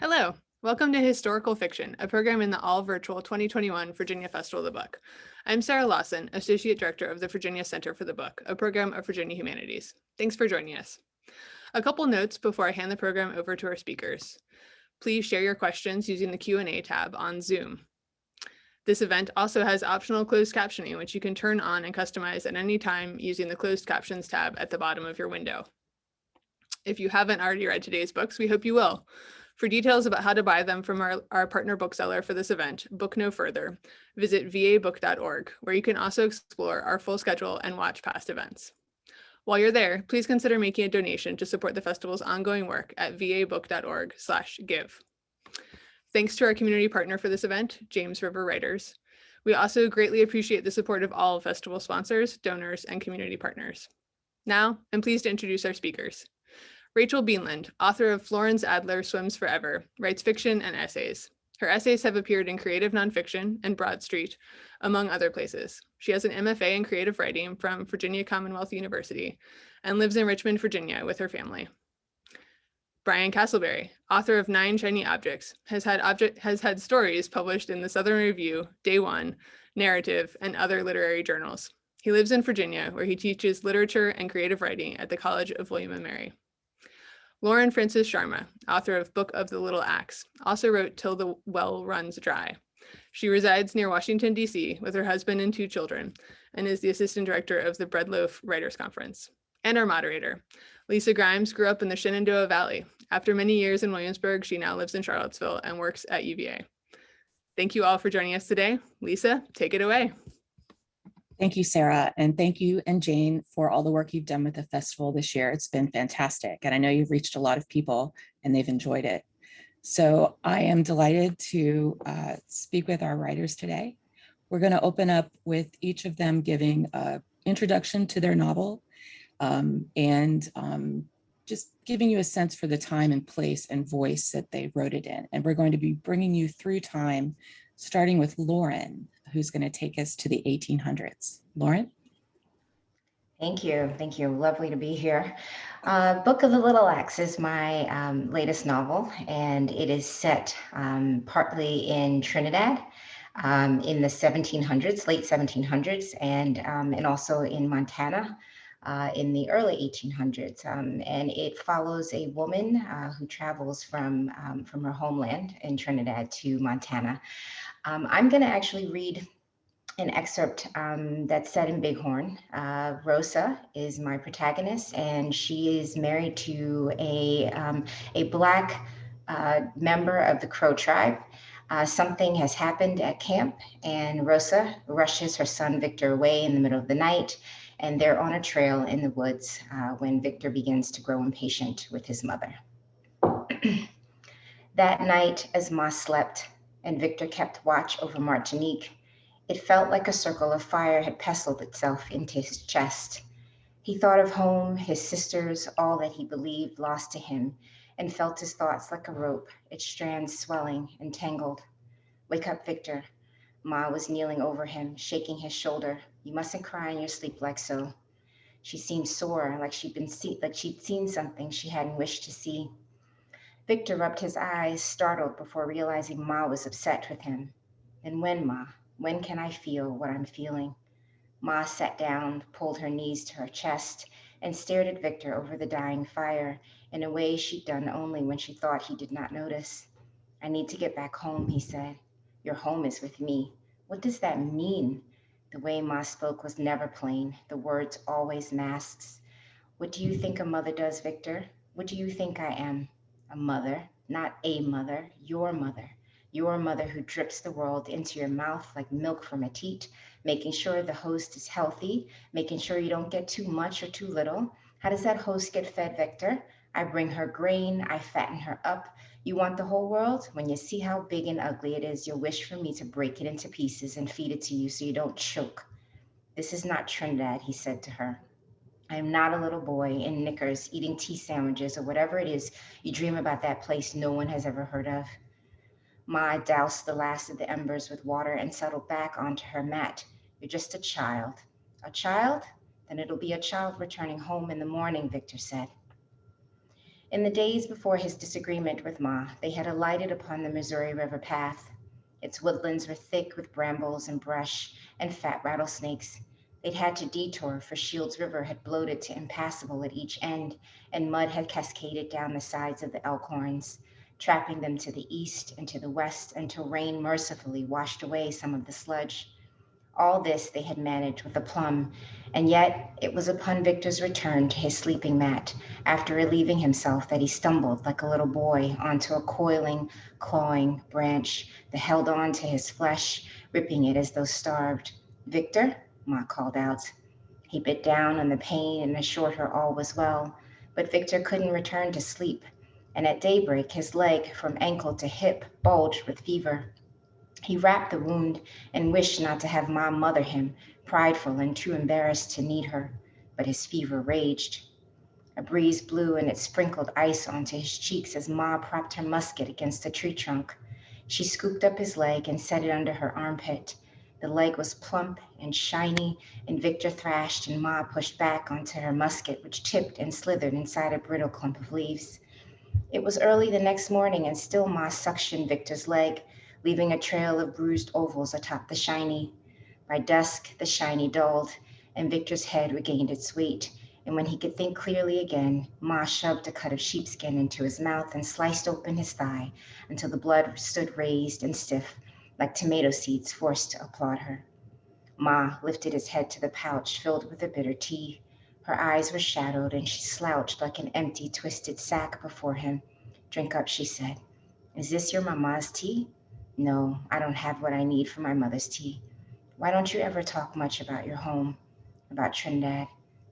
Hello, welcome to Historical Fiction, a program in the all-virtual 2021 Virginia Festival of the Book. I'm Sarah Lawson, Associate Director of the Virginia Center for the Book, a program of Virginia Humanities. Thanks for joining us. A couple notes before I hand the program over to our speakers. Please share your questions using the Q&A tab on Zoom. This event also has optional closed captioning, which you can turn on and customize at any time using the closed captions tab at the bottom of your window. If you haven't already read today's books, we hope you will. For details about how to buy them from our partner bookseller for this event, Book No Further, visit vabook.org, where you can also explore our full schedule and watch past events. While you're there, please consider making a donation to support the festival's ongoing work at vabook.org/give. Thanks to our community partner for this event, James River Writers. We also greatly appreciate the support of all festival sponsors, donors, and community partners. Now, I'm pleased to introduce our speakers. Rachel Beanland, author of Florence Adler Swims Forever, writes fiction and essays. Her essays have appeared in Creative Nonfiction and Broad Street, among other places. She has an MFA in creative writing from Virginia Commonwealth University and lives in Richmond, Virginia with her family. Brian Castleberry, author of 9 Shiny Objects, has had stories published in the Southern Review, Day One, Narrative, and other literary journals. He lives in Virginia, where he teaches literature and creative writing at the College of William and Mary. Lauren Francis-Sharma, author of Book of the Little Axe, also wrote Till the Well Runs Dry. She resides near Washington, D.C. with her husband and 2 children, and is the assistant director of the Breadloaf Writers Conference. And our moderator, Lisa Grimes, grew up in the Shenandoah Valley. After many years in Williamsburg, she now lives in Charlottesville and works at UVA. Thank you all for joining us today. Lisa, take it away. Thank you, Sarah, and thank you and Jane for all the work you've done with the festival this year. It's been fantastic, and I know you've reached a lot of people and they've enjoyed it. So I am delighted to speak with our writers today. We're going to open up with each of them giving an introduction to their novel and just giving you a sense for the time and place and voice that they wrote it in. And we're going to be bringing you through time, starting with Lauren, who's going to take us to the 1800s. Lauren? Thank you. Thank you. Lovely to be here. Book of the Little Axe is my latest novel, and it is set partly in Trinidad in the 1700s, late 1700s, and also in Montana in the early 1800s. And it follows a woman who travels from her homeland in Trinidad to Montana. I'm going to actually read an excerpt that's set in Bighorn. Rosa is my protagonist, and she is married to a Black member of the Crow tribe. Something has happened at camp, and Rosa rushes her son Victor away in the middle of the night, and they're on a trail in the woods when Victor begins to grow impatient with his mother. That night, as Ma slept and Victor kept watch over Martinique, it felt like a circle of fire had pestled itself into his chest. He thought of home, his sisters, all that he believed lost to him, and felt his thoughts like a rope, its strands swelling and tangled. Wake up, Victor. Ma was kneeling over him, shaking his shoulder. You mustn't cry in your sleep like so. She seemed sore, like she'd seen something she hadn't wished to see. Victor rubbed his eyes, startled before realizing Ma was upset with him. And when, Ma? When can I feel what I'm feeling? Ma sat down, pulled her knees to her chest, and stared at Victor over the dying fire in a way she'd done only when she thought he did not notice. I need to get back home, he said. Your home is with me. What does that mean? The way Ma spoke was never plain, the words always masks. What do you think a mother does, Victor? What do you think I am? A mother, not a mother, your mother. Your mother who drips the world into your mouth like milk from a teat, making sure the host is healthy, making sure you don't get too much or too little. How does that host get fed, Victor? I bring her grain, I fatten her up. You want the whole world? When you see how big and ugly it is, you'll wish for me to break it into pieces and feed it to you so you don't choke. This is not Trinidad, he said to her. I am not a little boy in knickers eating tea sandwiches or whatever it is you dream about, that place no one has ever heard of. Ma doused the last of the embers with water and settled back onto her mat. You're just a child. A child? Then it'll be a child returning home in the morning, Victor said. In the days before his disagreement with Ma, they had alighted upon the Missouri River path. Its woodlands were thick with brambles and brush and fat rattlesnakes. They'd had to detour, for Shields River had bloated to impassable at each end, and mud had cascaded down the sides of the Elkhorns, trapping them to the east and to the west until rain mercifully washed away some of the sludge. All this they had managed with aplomb, and yet it was upon Victor's return to his sleeping mat, after relieving himself, that he stumbled like a little boy onto a coiling, clawing branch that held on to his flesh, ripping it as though starved. "Victor," Ma called out. He bit down on the pain and assured her all was well, but Victor couldn't return to sleep, and at daybreak his leg, from ankle to hip, bulged with fever. He wrapped the wound and wished not to have Ma mother him, prideful and too embarrassed to need her, but his fever raged. A breeze blew and it sprinkled ice onto his cheeks as Ma propped her musket against a tree trunk. She scooped up his leg and set it under her armpit. The leg was plump and shiny, and Victor thrashed and Ma pushed back onto her musket, which tipped and slithered inside a brittle clump of leaves. It was early the next morning, and still Ma suctioned Victor's leg, leaving a trail of bruised ovals atop the shiny. By dusk, the shiny dulled, and Victor's head regained its weight, and when he could think clearly again, Ma shoved a cut of sheepskin into his mouth and sliced open his thigh until the blood stood raised and stiff, like tomato seeds forced to applaud her. Ma lifted his head to the pouch filled with the bitter tea. Her eyes were shadowed, and she slouched like an empty, twisted sack before him. "Drink up," she said. "Is this your mama's tea?" "No, I don't have what I need for my mother's tea." "Why don't you ever talk much about your home, about Trinidad?"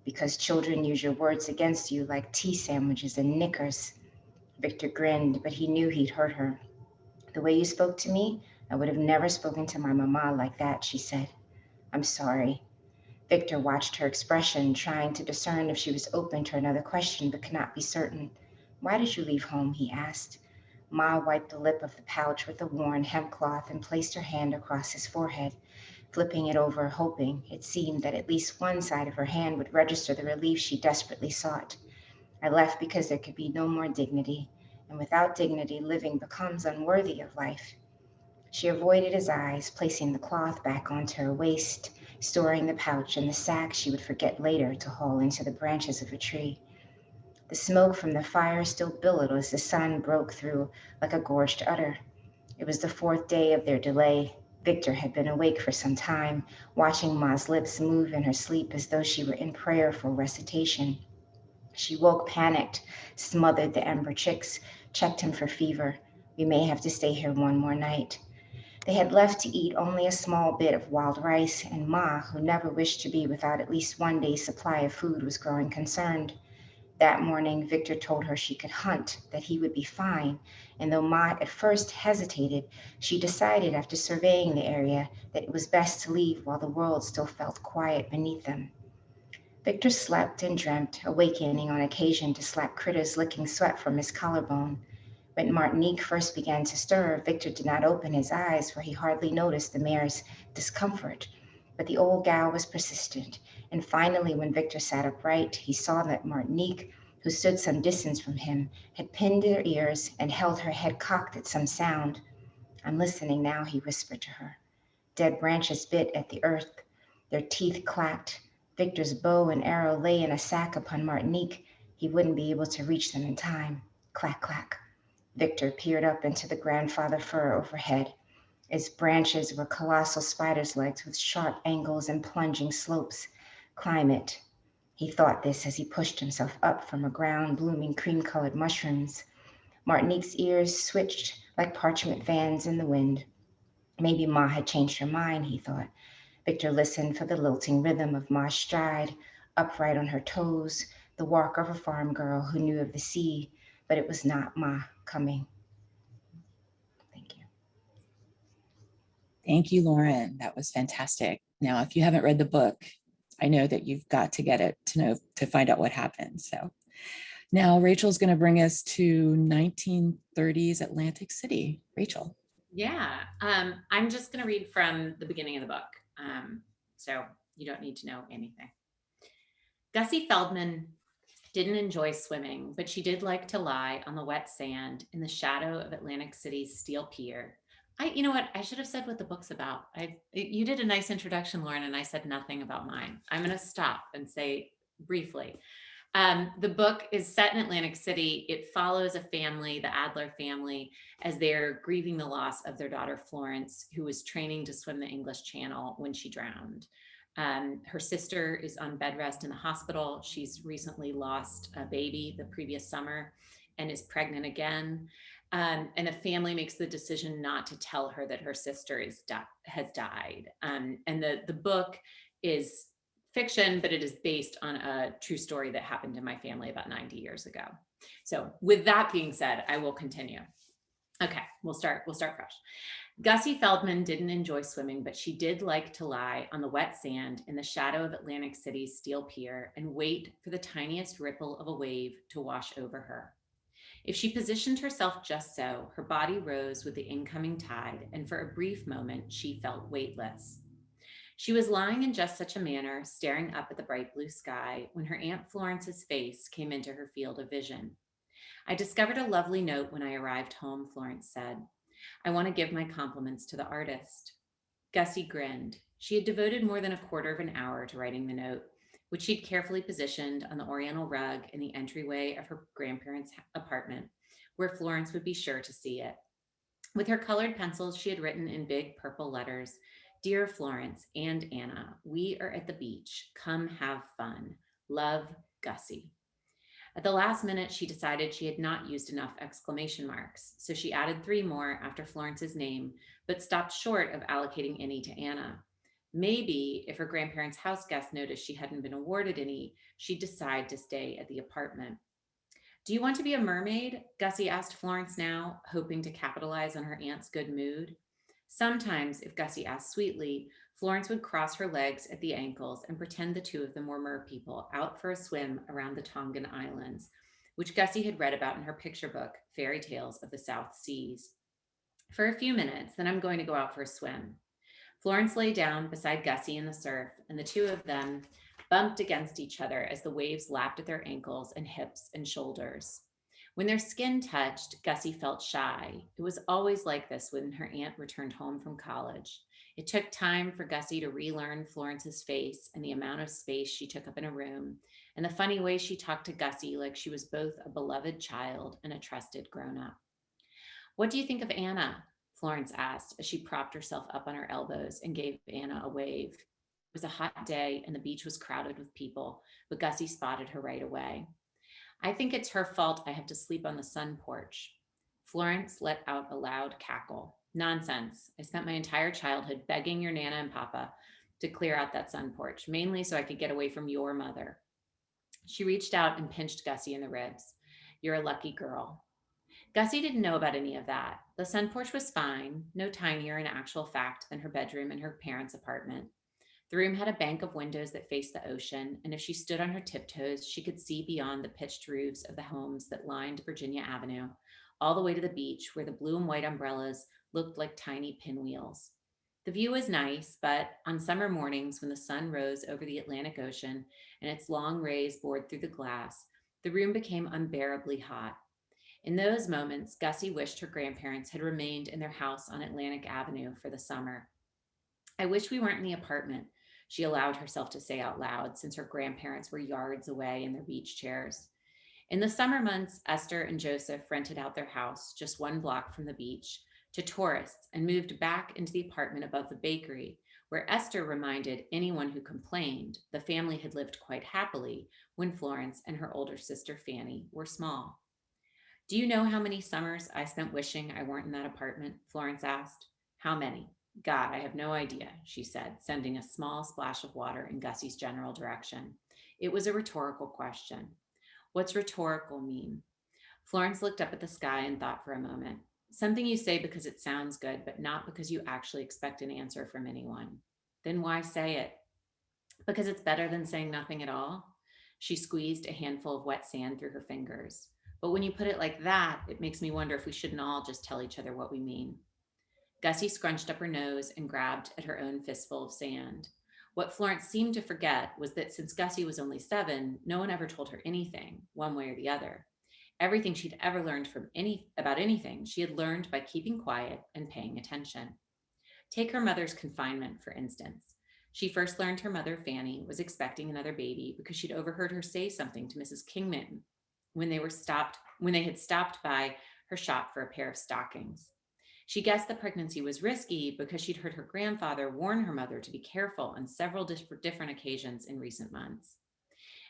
"Because children use your words against you like tea sandwiches and knickers." Victor grinned, but he knew he'd hurt her. "The way you spoke to me, I would have never spoken to my mama like that," she said. "I'm sorry." Victor watched her expression, trying to discern if she was open to another question, but could not be certain. "Why did you leave home?" he asked. Ma wiped the lip of the pouch with a worn hemp cloth and placed her hand across his forehead, flipping it over, hoping, it seemed, that at least one side of her hand would register the relief she desperately sought. "I left because there could be no more dignity, and without dignity, living becomes unworthy of life." She avoided his eyes, placing the cloth back onto her waist, storing the pouch in the sack she would forget later to haul into the branches of a tree. The smoke from the fire still billowed as the sun broke through like a gorged udder. It was the fourth day of their delay. Victor had been awake for some time, watching Ma's lips move in her sleep as though she were in prayerful recitation. She woke panicked, smothered the ember chicks, checked him for fever. "We may have to stay here one more night." They had left to eat only a small bit of wild rice, and Ma, who never wished to be without at least one day's supply of food, was growing concerned. That morning, Victor told her she could hunt, that he would be fine, and though Ma at first hesitated, she decided after surveying the area that it was best to leave while the world still felt quiet beneath them. Victor slept and dreamt, awakening on occasion to slap critters licking sweat from his collarbone. When Martinique first began to stir, Victor did not open his eyes, for he hardly noticed the mare's discomfort. But the old gal was persistent, and finally, when Victor sat upright, he saw that Martinique, who stood some distance from him, had pinned her ears and held her head cocked at some sound. "I'm listening now," he whispered to her. Dead branches bit at the earth. Their teeth clacked. Victor's bow and arrow lay in a sack upon Martinique. He wouldn't be able to reach them in time. Clack, clack. Victor peered up into the grandfather fir overhead. Its branches were colossal spider's legs with sharp angles and plunging slopes. "Climb it." He thought this as he pushed himself up from a ground blooming cream-colored mushrooms. Martinique's ears switched like parchment fans in the wind. Maybe Ma had changed her mind, he thought. Victor listened for the lilting rhythm of Ma's stride, upright on her toes, the walk of a farm girl who knew of the sea, but it was not Ma coming. Thank you. Thank you, Lauren. That was fantastic. Now, if you haven't read the book, I know that you've got to get it to find out what happened. So now Rachel's going to bring us to 1930s Atlantic City. Rachel. Yeah, I'm just going to read from the beginning of the book. So you don't need to know anything. Gussie Feldman didn't enjoy swimming, but she did like to lie on the wet sand in the shadow of Atlantic City's steel pier. You know what? I should have said what the book's about. You did a nice introduction, Lauren, and I said nothing about mine. I'm going to stop and say briefly. The book is set in Atlantic City. It follows a family, the Adler family, as they're grieving the loss of their daughter, Florence, who was training to swim the English Channel when she drowned. Her sister is on bed rest in the hospital. She's recently lost a baby the previous summer and is pregnant again. And the family makes the decision not to tell her that her sister has died. And the book is fiction, but it is based on a true story that happened in my family about 90 years ago. So with that being said, I will continue. Okay, we'll start fresh. Gussie Feldman didn't enjoy swimming, but she did like to lie on the wet sand in the shadow of Atlantic City's steel pier and wait for the tiniest ripple of a wave to wash over her. If she positioned herself just so, her body rose with the incoming tide, and for a brief moment, she felt weightless. She was lying in just such a manner, staring up at the bright blue sky, when her Aunt Florence's face came into her field of vision. I discovered a lovely note when I arrived home, Florence said. I want to give my compliments to the artist. Gussie grinned. She had devoted more than a quarter of an hour to writing the note, which she'd carefully positioned on the oriental rug in the entryway of her grandparents' apartment, where Florence would be sure to see it. With her colored pencils, she had written in big purple letters, Dear Florence and Anna, we are at the beach. Come have fun. Love, Gussie. At the last minute, she decided she had not used enough exclamation marks, so she added 3 more after Florence's name, but stopped short of allocating any to Anna. Maybe if her grandparents' house guests noticed she hadn't been awarded any, she'd decide to stay at the apartment. Do you want to be a mermaid? Gussie asked Florence now, hoping to capitalize on her aunt's good mood. Sometimes, if Gussie asked sweetly, Florence would cross her legs at the ankles and pretend the two of them were mer people out for a swim around the Tongan Islands, which Gussie had read about in her picture book, Fairy Tales of the South Seas. For a few minutes, then I'm going to go out for a swim. Florence lay down beside Gussie in the surf, and the two of them bumped against each other as the waves lapped at their ankles and hips and shoulders. When their skin touched, Gussie felt shy. It was always like this when her aunt returned home from college. It took time for Gussie to relearn Florence's face and the amount of space she took up in a room, and the funny way she talked to Gussie like she was both a beloved child and a trusted grown-up. What do you think of Anna? Florence asked as she propped herself up on her elbows and gave Anna a wave. It was a hot day and the beach was crowded with people, but Gussie spotted her right away. I think it's her fault I have to sleep on the sun porch. Florence let out a loud cackle. Nonsense. I spent my entire childhood begging your Nana and Papa to clear out that sun porch, mainly so I could get away from your mother. She reached out and pinched Gussie in the ribs. You're a lucky girl. Gussie didn't know about any of that. The sun porch was fine, no tinier in actual fact than her bedroom in her parents' apartment. The room had a bank of windows that faced the ocean, and if she stood on her tiptoes, she could see beyond the pitched roofs of the homes that lined Virginia Avenue, all the way to the beach where the blue and white umbrellas looked like tiny pinwheels. The view was nice, but on summer mornings when the sun rose over the Atlantic Ocean and its long rays bored through the glass, the room became unbearably hot. In those moments, Gussie wished her grandparents had remained in their house on Atlantic Avenue for the summer. I wish we weren't in the apartment, she allowed herself to say out loud, since her grandparents were yards away in their beach chairs. In the summer months, Esther and Joseph rented out their house just 1 block from the beach to tourists and moved back into the apartment above the bakery, where Esther reminded anyone who complained the family had lived quite happily when Florence and her older sister Fanny were small. Do you know how many summers I spent wishing I weren't in that apartment? Florence asked. How many? God, I have no idea, she said, sending a small splash of water in Gussie's general direction. It was a rhetorical question. What's rhetorical mean? Florence looked up at the sky and thought for a moment. Something you say because it sounds good, but not because you actually expect an answer from anyone. Then why say it? Because it's better than saying nothing at all? She squeezed a handful of wet sand through her fingers. But when you put it like that, it makes me wonder if we shouldn't all just tell each other what we mean. Gussie scrunched up her nose and grabbed at her own fistful of sand. What Florence seemed to forget was that since Gussie was only 7, no one ever told her anything, one way or the other. Everything she'd ever learned about anything, she had learned by keeping quiet and paying attention. Take her mother's confinement, for instance. She first learned her mother, Fanny, was expecting another baby because she'd overheard her say something to Mrs. Kingman when they had stopped by her shop for a pair of stockings. She guessed the pregnancy was risky because she'd heard her grandfather warn her mother to be careful on several different occasions in recent months.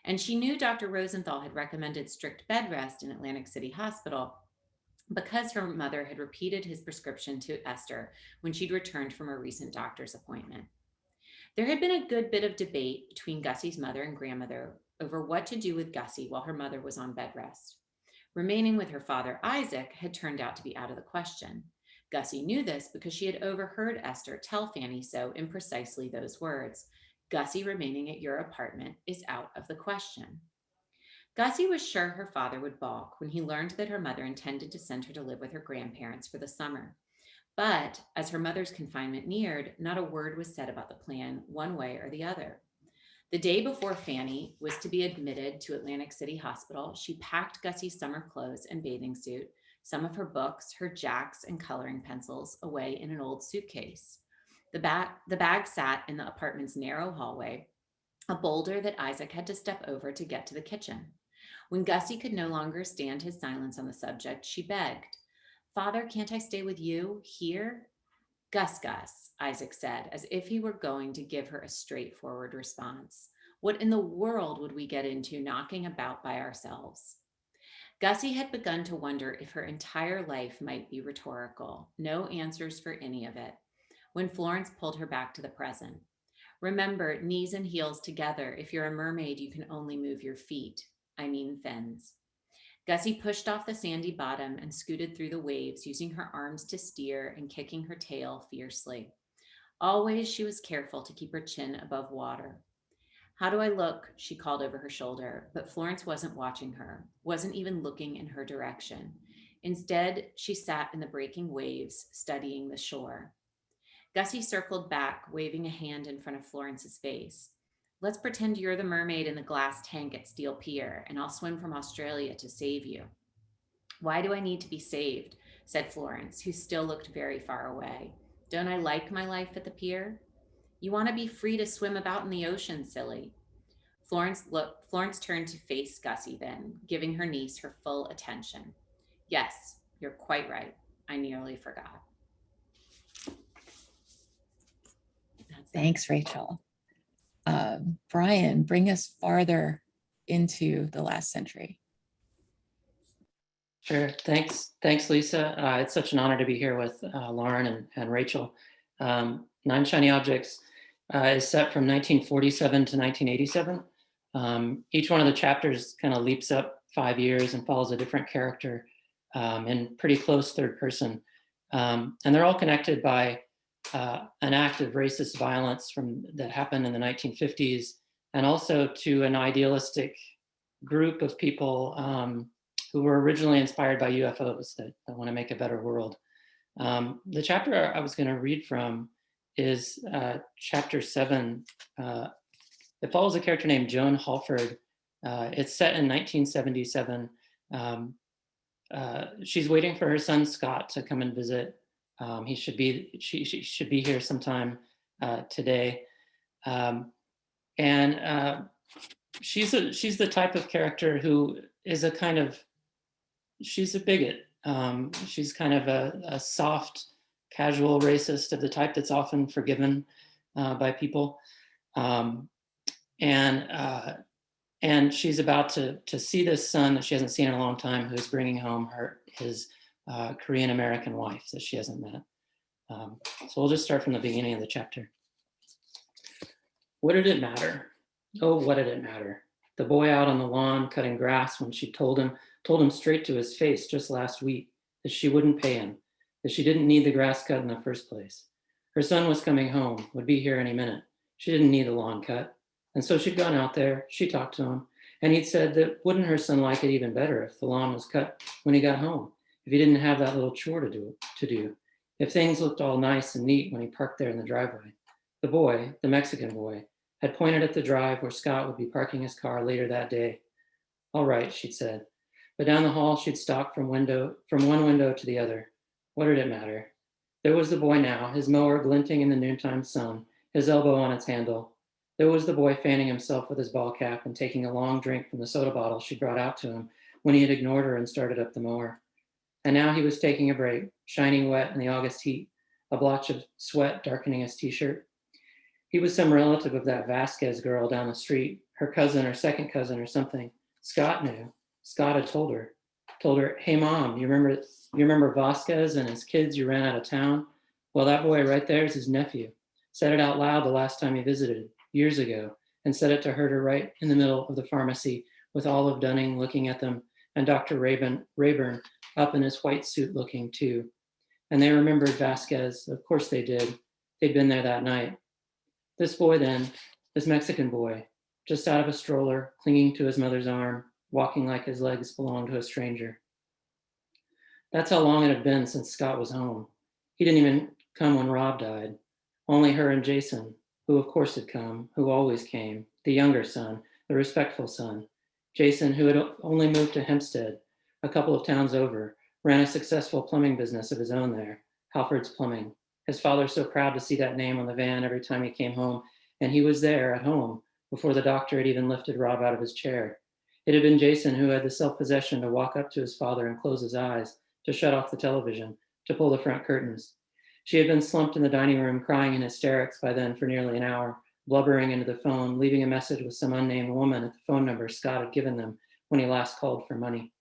And she knew Dr. Rosenthal had recommended strict bed rest in Atlantic City Hospital because her mother had repeated his prescription to Esther when she'd returned from a recent doctor's appointment. There had been a good bit of debate between Gussie's mother and grandmother over what to do with Gussie while her mother was on bed rest. Remaining with her father, Isaac, had turned out to be out of the question. Gussie knew this because she had overheard Esther tell Fanny so in precisely those words. Gussie remaining at your apartment is out of the question. Gussie was sure her father would balk when he learned that her mother intended to send her to live with her grandparents for the summer. But as her mother's confinement neared, not a word was said about the plan one way or the other. The day before Fanny was to be admitted to Atlantic City Hospital, she packed Gussie's summer clothes and bathing suit, some of her books, her jacks, and coloring pencils away in an old suitcase. The bag sat in the apartment's narrow hallway, a boulder that Isaac had to step over to get to the kitchen. When Gussie could no longer stand his silence on the subject, she begged, "Father, can't I stay with you here?" "Gus, Isaac said, as if he were going to give her a straightforward response. "What in the world would we get into knocking about by ourselves?" Gussie had begun to wonder if her entire life might be rhetorical, no answers for any of it, when Florence pulled her back to the present. "Remember, knees and heels together. If you're a mermaid, you can only move your feet. I mean fins." Gussie pushed off the sandy bottom and scooted through the waves, using her arms to steer and kicking her tail fiercely. Always she was careful to keep her chin above water. "How do I look?" she called over her shoulder, but Florence wasn't watching her, wasn't even looking in her direction. Instead, she sat in the breaking waves, studying the shore. Gussie circled back, waving a hand in front of Florence's face. "Let's pretend you're the mermaid in the glass tank at Steel Pier, and I'll swim from Australia to save you." "Why do I need to be saved?" said Florence, who still looked very far away. "Don't I like my life at the pier?" "You want to be free to swim about in the ocean, silly." Florence turned to face Gussie then, giving her niece her full attention. "Yes, you're quite right. I nearly forgot." Thanks, Rachel. Brian, bring us farther into the last century. Sure. Thanks, Lisa. It's such an honor to be here with Lauren and Rachel. Nine Shiny Objects is set from 1947 to 1987. Each one of the chapters kind of leaps up 5 years and follows a different character in pretty close third person. And they're all connected by an act of racist violence that happened in the 1950s, and also to an idealistic group of people who were originally inspired by UFOs that want to make a better world. The chapter I was going to read from is chapter 7. It follows a character named Joan Halford. It's set in 1977. She's waiting for her son Scott to come and visit. She should be here sometime today. She's the type of character who is she's a bigot. She's kind of a soft, casual racist of the type that's often forgiven by people. And she's about to see this son that she hasn't seen in a long time, who's bringing home his Korean American wife that she hasn't met. So we'll just start from the beginning of the chapter. What did it matter? Oh, what did it matter? The boy out on the lawn cutting grass when she told him straight to his face just last week that she wouldn't pay him, that she didn't need the grass cut in the first place. Her son was coming home, would be here any minute. She didn't need the lawn cut. And so she'd gone out there, she talked to him, and he'd said that wouldn't her son like it even better if the lawn was cut when he got home, if he didn't have that little chore to do, if things looked all nice and neat when he parked there in the driveway. The boy, the Mexican boy, had pointed at the drive where Scott would be parking his car later that day. All right, she'd said. But down the hall, she'd stalk from one window to the other. What did it matter? There was the boy now, his mower glinting in the noontime sun, his elbow on its handle. There was the boy fanning himself with his ball cap and taking a long drink from the soda bottle she brought out to him when he had ignored her and started up the mower. And now he was taking a break, shining wet in the August heat, a blotch of sweat darkening his t-shirt. He was some relative of that Vasquez girl down the street, her cousin or second cousin or something. Scott knew. Scott had told her, hey mom, you remember Vasquez and his kids you ran out of town? Well, that boy right there is his nephew. Said it out loud the last time he visited, years ago, and said it to Herder right in the middle of the pharmacy with Olive Dunning looking at them and Dr. Rayburn up in his white suit looking too. And they remembered Vasquez. Of course they did. They'd been there that night. This boy then, this Mexican boy, just out of a stroller, clinging to his mother's arm, walking like his legs belonged to a stranger. That's how long it had been since Scott was home. He didn't even come when Rob died. Only her and Jason, who of course had come, who always came, the younger son, the respectful son. Jason, who had only moved to Hempstead, a couple of towns over, ran a successful plumbing business of his own there, Halford's Plumbing. His father so proud to see that name on the van every time he came home, and he was there at home before the doctor had even lifted Rob out of his chair. It had been Jason who had the self-possession to walk up to his father and close his eyes, to shut off the television, to pull the front curtains. She had been slumped in the dining room, crying in hysterics by then for nearly an hour, blubbering into the phone, leaving a message with some unnamed woman at the phone number Scott had given them when he last called for money.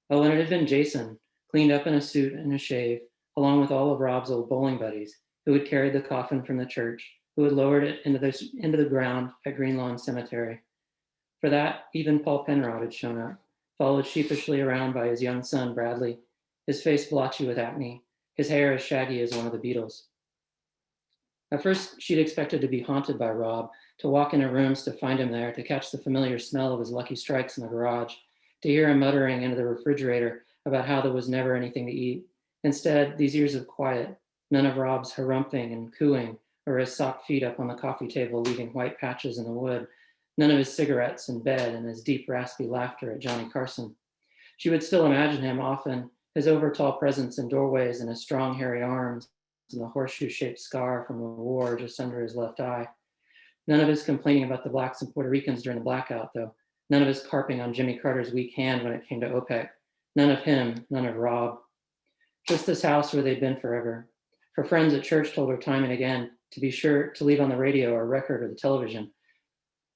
Oh, and it had been Jason, cleaned up in a suit and a shave, along with all of Rob's old bowling buddies, who had carried the coffin from the church, who had lowered it into the ground at Green Lawn Cemetery. For that, even Paul Penrod had shown up, followed sheepishly around by his young son, Bradley, his face blotchy with acne, his hair as shaggy as one of the Beatles. At first, she'd expected to be haunted by Rob, to walk into rooms to find him there, to catch the familiar smell of his Lucky Strikes in the garage, to hear him muttering into the refrigerator about how there was never anything to eat. Instead, these years of quiet, none of Rob's harumping and cooing, or his socked feet up on the coffee table leaving white patches in the wood, none of his cigarettes in bed and his deep, raspy laughter at Johnny Carson. She would still imagine him often, his over-tall presence in doorways and his strong, hairy arms and the horseshoe-shaped scar from the war just under his left eye. None of his complaining about the blacks and Puerto Ricans during the blackout, though. None of his carping on Jimmy Carter's weak hand when it came to OPEC. None of him, none of Rob. Just this house where they'd been forever. Her friends at church told her time and again to be sure to leave on the radio or record or the television.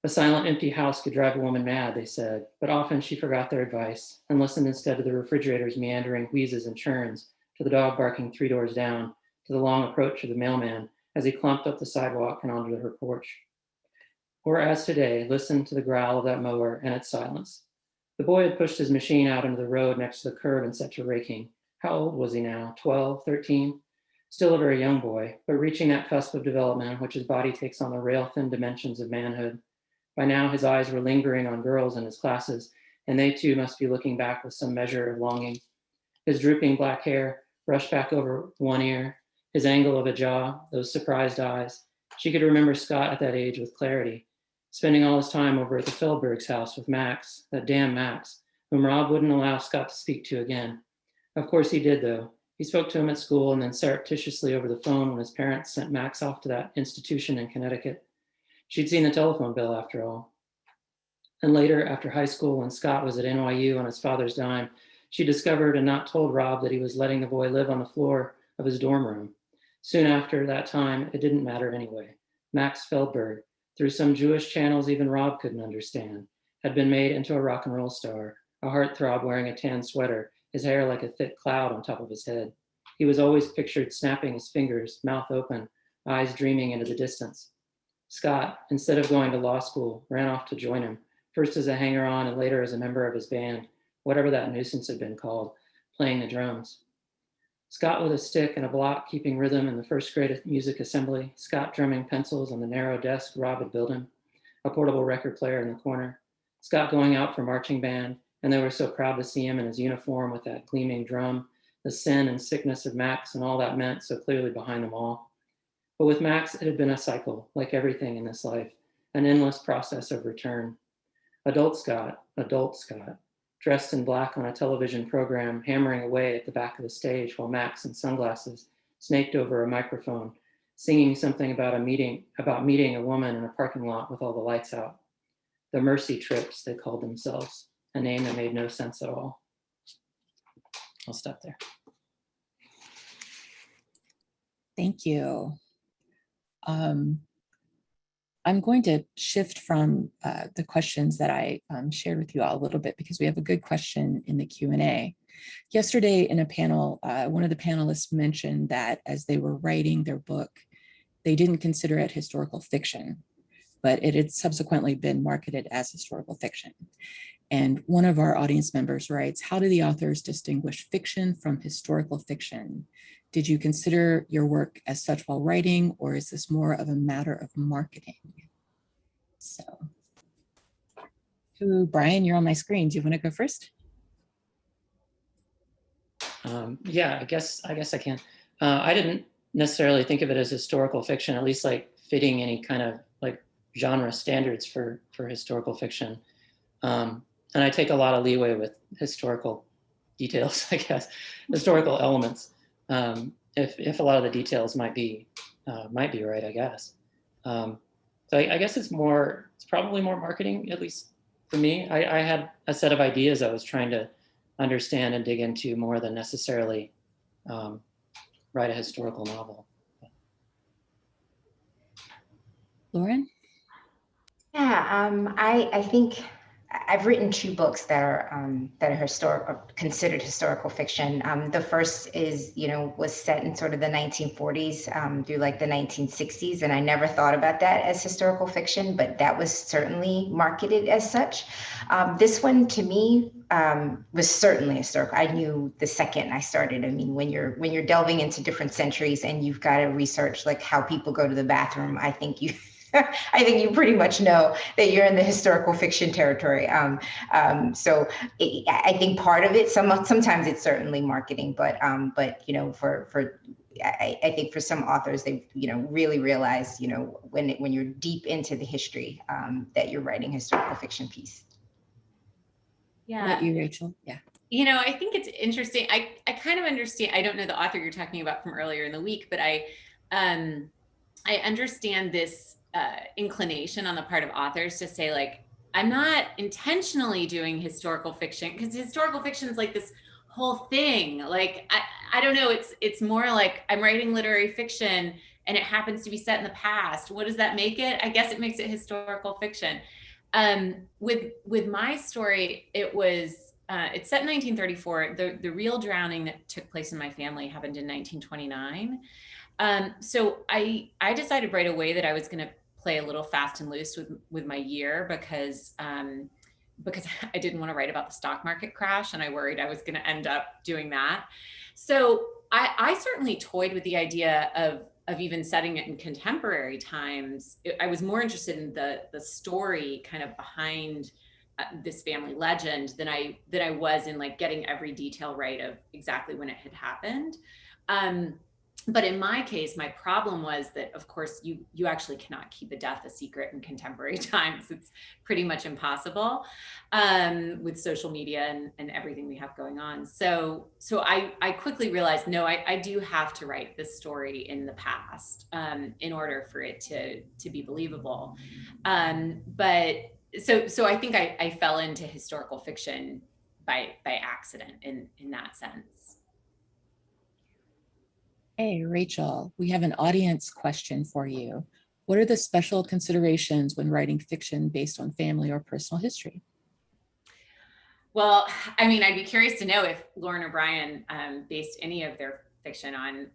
A silent, empty house could drive a woman mad, they said, but often she forgot their advice and listened instead to the refrigerator's meandering wheezes and churns, to the dog barking 3 doors down, to the long approach of the mailman as he clumped up the sidewalk and onto her porch. Or as today, listened to the growl of that mower and its silence. The boy had pushed his machine out into the road next to the curb and set to raking. How old was he now? 12, 13? Still a very young boy, but reaching that cusp of development in which his body takes on the rail-thin dimensions of manhood. By now, his eyes were lingering on girls in his classes, and they too must be looking back with some measure of longing. His drooping black hair brushed back over one ear, his angle of a jaw, those surprised eyes. She could remember Scott at that age with clarity, spending all his time over at the Feldbergs' house with Max, that damn Max, whom Rob wouldn't allow Scott to speak to again. Of course he did, though. He spoke to him at school and then surreptitiously over the phone when his parents sent Max off to that institution in Connecticut. She'd seen the telephone bill after all. And later, after high school, when Scott was at NYU on his father's dime, she discovered and not told Rob that he was letting the boy live on the floor of his dorm room. Soon after that time, it didn't matter anyway. Max Feldberg, through some Jewish channels even Rob couldn't understand, had been made into a rock and roll star, a heartthrob wearing a tan sweater, his hair like a thick cloud on top of his head. He was always pictured snapping his fingers, mouth open, eyes dreaming into the distance. Scott, instead of going to law school, ran off to join him, first as a hanger-on and later as a member of his band, whatever that nuisance had been called, playing the drums. Scott with a stick and a block keeping rhythm in the first grade music assembly, Scott drumming pencils on the narrow desk Rob had built him, a portable record player in the corner, Scott going out for marching band, and they were so proud to see him in his uniform with that gleaming drum, the sin and sickness of Max and all that meant so clearly behind them all. But with Max, it had been a cycle, like everything in this life. an endless process of return. Adult Scott, dressed in black on a television program, hammering away at the back of the stage while Max in sunglasses snaked over a microphone, singing something about meeting a woman in a parking lot with all the lights out. The Mercy Trips, they called themselves, a name that made no sense at all. I'll stop there. Thank you. I'm going to shift from the questions that I shared with you all a little bit because we have a good question in the Q&A. Yesterday in a panel, one of the panelists mentioned that as they were writing their book, they didn't consider it historical fiction, but it had subsequently been marketed as historical fiction. And one of our audience members writes, how do the authors distinguish fiction from historical fiction? Did you consider your work as such while writing, or is this more of a matter of marketing? So, Brian, you're on my screen. Do you want to go first? Yeah, I guess I can. I didn't necessarily think of it as historical fiction, at least like fitting any kind of like genre standards for historical fiction. And I take a lot of leeway with historical details, I guess, historical elements. If a lot of the details might be right, I guess. So I guess it's probably more marketing, at least for me. I had a set of ideas I was trying to understand and dig into more than necessarily write a historical novel. Lauren? Yeah, I think I've written 2 books that are considered historical fiction. The first was set in sort of the 1940s through like the 1960s, and I never thought about that as historical fiction, but that was certainly marketed as such. This one to me was certainly historical. I knew the second I started. I mean, when you're delving into different centuries and you've got to research like how people go to the bathroom, I think you pretty much know that you're in the historical fiction territory. So I think part of it, sometimes it's certainly marketing, but I think for some authors, they really realize when you're deep into the history that you're writing a historical fiction piece. Yeah. What about you, Rachel? Yeah. I think it's interesting. I kind of understand. I don't know the author you're talking about from earlier in the week, but I understand this inclination on the part of authors to say, like, I'm not intentionally doing historical fiction, because historical fiction is like this whole thing. Like, I don't know. It's more like I'm writing literary fiction and it happens to be set in the past. What does that make it? I guess it makes it historical fiction. With my story, it's set in 1934. The real drowning that took place in my family happened in 1929. So I decided right away that I was going to play a little fast and loose with my year because I didn't want to write about the stock market crash, and I worried I was going to end up doing that. So I certainly toyed with the idea of even setting it in contemporary times. I was more interested in the story kind of behind this family legend than I was in like getting every detail right of exactly when it had happened. But in my case, my problem was that, of course, you actually cannot keep a death a secret in contemporary times. It's pretty much impossible with social media and everything we have going on. So I quickly realized, no, I do have to write this story in the past in order for it to be believable. But so I think I fell into historical fiction by accident in that sense. Hey, Rachel, we have an audience question for you. What are the special considerations when writing fiction based on family or personal history? Well, I mean, I'd be curious to know if Lauren or Brian based any of their fiction on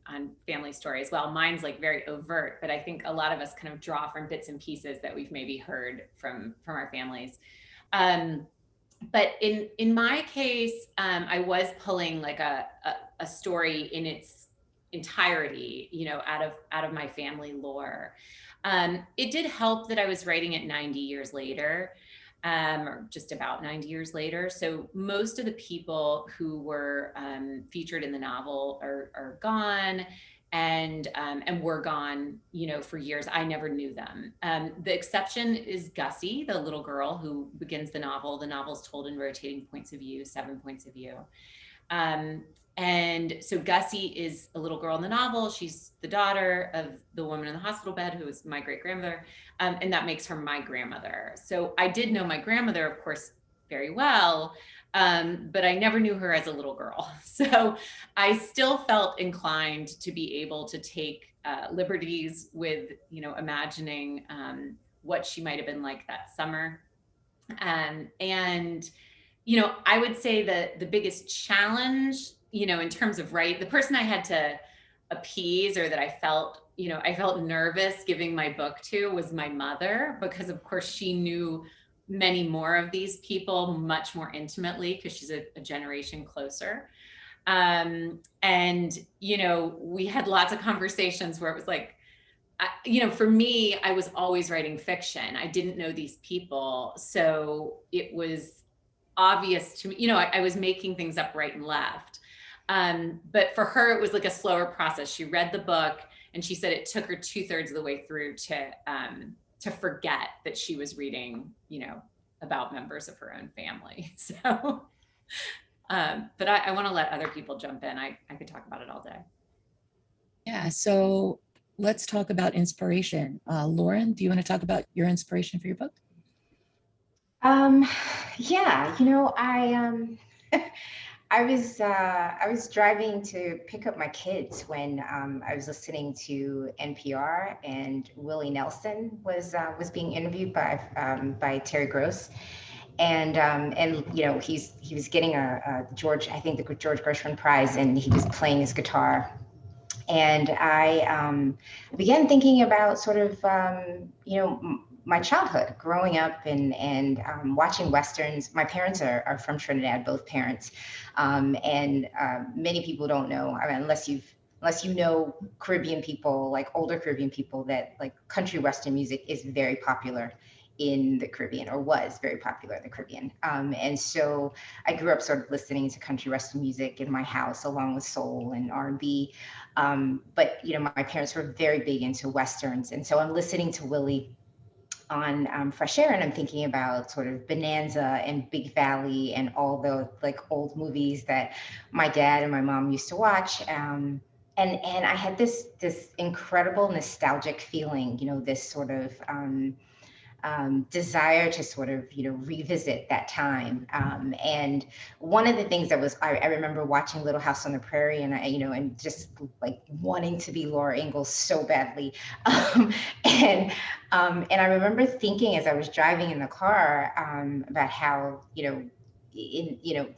family stories. Well, mine's like very overt, but I think a lot of us kind of draw from bits and pieces that we've maybe heard from our families. But in my case, I was pulling like a story in its entirety, out of my family lore. It did help that I was writing it 90 years later, or just about 90 years later. So most of the people who were featured in the novel are gone. and were gone, for years. I never knew them. The exception is Gussie, the little girl who begins the novel. The novel's told in rotating points of view, 7 points of view. And so Gussie is a little girl in the novel. She's the daughter of the woman in the hospital bed who was my great grandmother. And that makes her my grandmother. So I did know my grandmother, of course, very well, but I never knew her as a little girl. So I still felt inclined to be able to take liberties with, imagining what she might have been like that summer. And I would say that the biggest challenge, in terms of the person I had to appease, or that I felt nervous giving my book to, was my mother, because of course she knew many more of these people much more intimately, because she's a generation closer. And, we had lots of conversations where it was like, for me, I was always writing fiction. I didn't know these people. So it was obvious to me, I was making things up right and left. But for her, it was like a slower process. She read the book and she said it took her 2/3 of the way through to forget that she was reading, about members of her own family. So, but I want to let other people jump in. I could talk about it all day. Yeah, so let's talk about inspiration. Lauren, do you want to talk about your inspiration for your book? Yeah, I was driving to pick up my kids when I was listening to NPR, and Willie Nelson was being interviewed by Terry Gross, and he was getting a George Gershwin Prize, and he was playing his guitar. And I began thinking about sort of, my childhood growing up and watching Westerns. My parents are from Trinidad, both parents. And many people don't know, unless you know Caribbean people, like older Caribbean people, that like country Western music is very popular in the Caribbean, or was very popular in the Caribbean. And so I grew up sort of listening to country Western music in my house, along with soul and R&B. But my parents were very big into Westerns. And so I'm listening to Willie on Fresh Air, and I'm thinking about sort of Bonanza and Big Valley and all the like old movies that my dad and my mom used to watch. And I had this incredible nostalgic feeling, this sort of desire to sort of, revisit that time. And one of the things that was, I remember watching Little House on the Prairie, and and just like wanting to be Laura Ingalls so badly. And I remember thinking as I was driving in the car about how,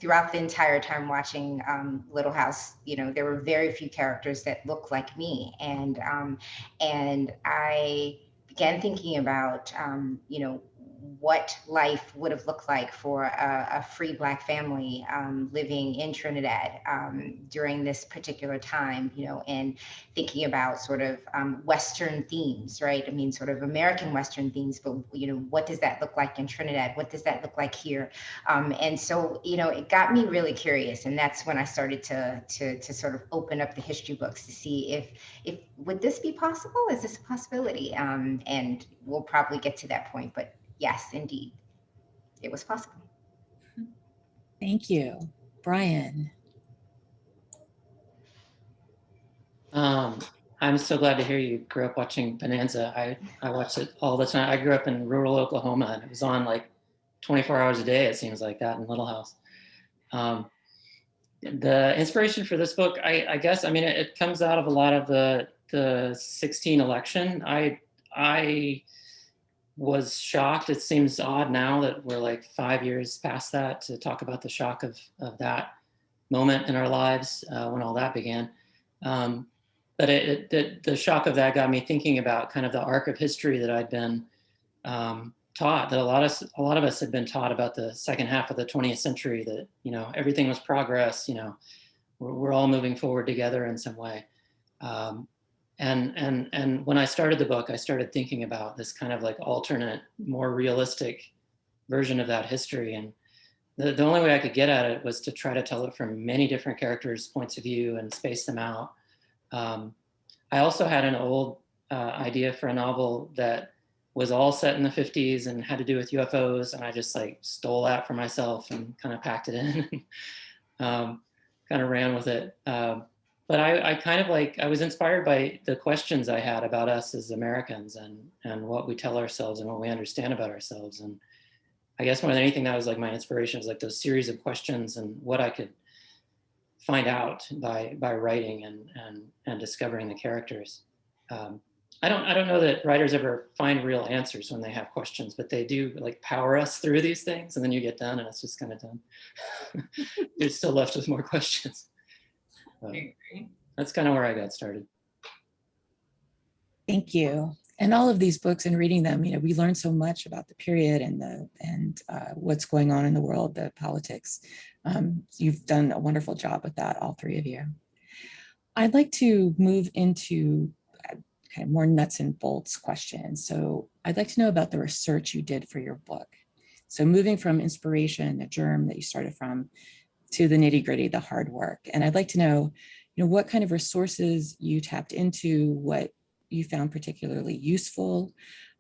throughout the entire time watching Little House, there were very few characters that looked like me. And I began thinking about, what life would have looked like for a free Black family living in Trinidad during this particular time, and thinking about sort of Western themes, right? I mean, sort of American Western themes, but, what does that look like in Trinidad? What does that look like here? And so, it got me really curious. And that's when I started to sort of open up the history books to see if would this be possible? Is this a possibility? And we'll probably get to that point, but yes, indeed, it was possible. Thank you. Brian. I'm so glad to hear you grew up watching Bonanza. I watched it all the time. I grew up in rural Oklahoma, and it was on like 24 hours a day, it seems like, that in Little House. The inspiration for this book, I guess, it comes out of a lot of the 16 election. I was shocked. It seems odd now that we're like 5 years past that to talk about the shock of that moment in our lives when all that began. But the shock of that got me thinking about kind of the arc of history that I'd been taught, that a lot of us had been taught about the second half of the 20th century, that, everything was progress, we're all moving forward together in some way. And when I started the book, I started thinking about this kind of like alternate, more realistic version of that history. And the only way I could get at it was to try to tell it from many different characters' points of view and space them out. I also had an old idea for a novel that was all set in the 50s and had to do with UFOs, and I just like stole that for myself and kind of packed it in. Kind of ran with it. But I kind of like, I was inspired by the questions I had about us as Americans and what we tell ourselves and what we understand about ourselves. And I guess more than anything, that was like my inspiration, was like those series of questions and what I could find out by writing and discovering the characters. I don't know that writers ever find real answers when they have questions, but they do like power us through these things, and then you get done and it's just kind of done. You're still left with more questions. I agree. That's kind of where I got started. Thank you. And all of these books and reading them, you know, we learn so much about the period and what's going on in the world, the politics. You've done a wonderful job with that, all three of you. I'd like to move into kind of more nuts and bolts questions. So I'd like to know about the research you did for your book. So moving from inspiration, the germ that you started from, to the nitty gritty, the hard work. And I'd like to know, you know, what kind of resources you tapped into, what you found particularly useful.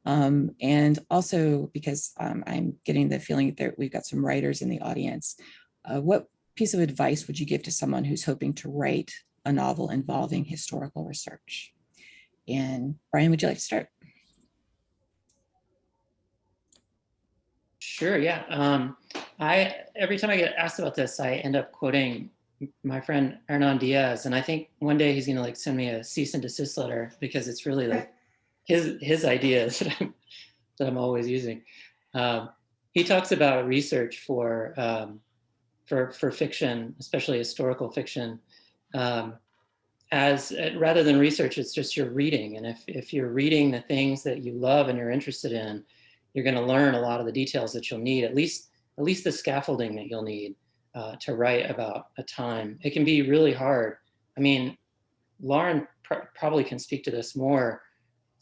And also because I'm getting the feeling that we've got some writers in the audience, what piece of advice would you give to someone who's hoping to write a novel involving historical research? And Brian, would you like to start? Sure, yeah. Every time I get asked about this, I end up quoting my friend Hernan Diaz, and I think one day he's gonna like send me a cease and desist letter because it's really like his ideas that I'm always using. He talks about research for fiction, especially historical fiction, as rather than research, it's just your reading. And if you're reading the things that you love and you're interested in, you're going to learn a lot of the details that you'll need, at least the scaffolding that you'll need to write about a time. It can be really hard. I mean, Lauren probably can speak to this more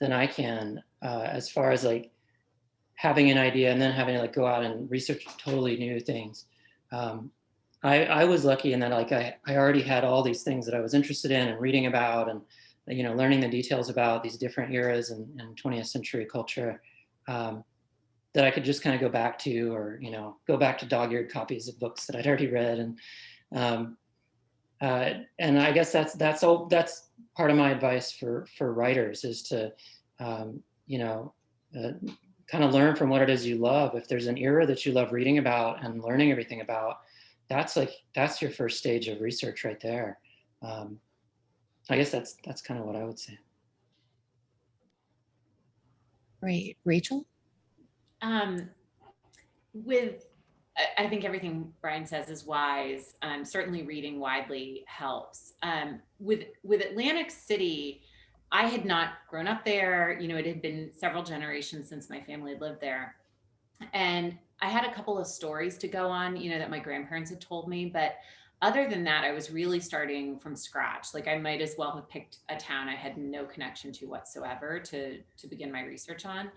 than I can, as far as like having an idea and then having to like go out and research totally new things. I was lucky in that like I already had all these things that I was interested in and reading about, and you know, learning the details about these different eras in 20th century culture, that I could just kind of go back to, or you know, go back to dog-eared copies of books that I'd already read. And I guess that's part of my advice for writers, is to you know, kind of learn from what it is you love. If there's an era that you love reading about and learning everything about, that's your first stage of research right there. I guess that's kind of what I would say. Great. Rachel? I think everything Brian says is wise. Certainly reading widely helps. With Atlantic City, I had not grown up there. You know, it had been several generations since my family had lived there. And I had a couple of stories to go on, you know, that my grandparents had told me. But other than that, I was really starting from scratch. Like I might as well have picked a town I had no connection to whatsoever to begin my research on.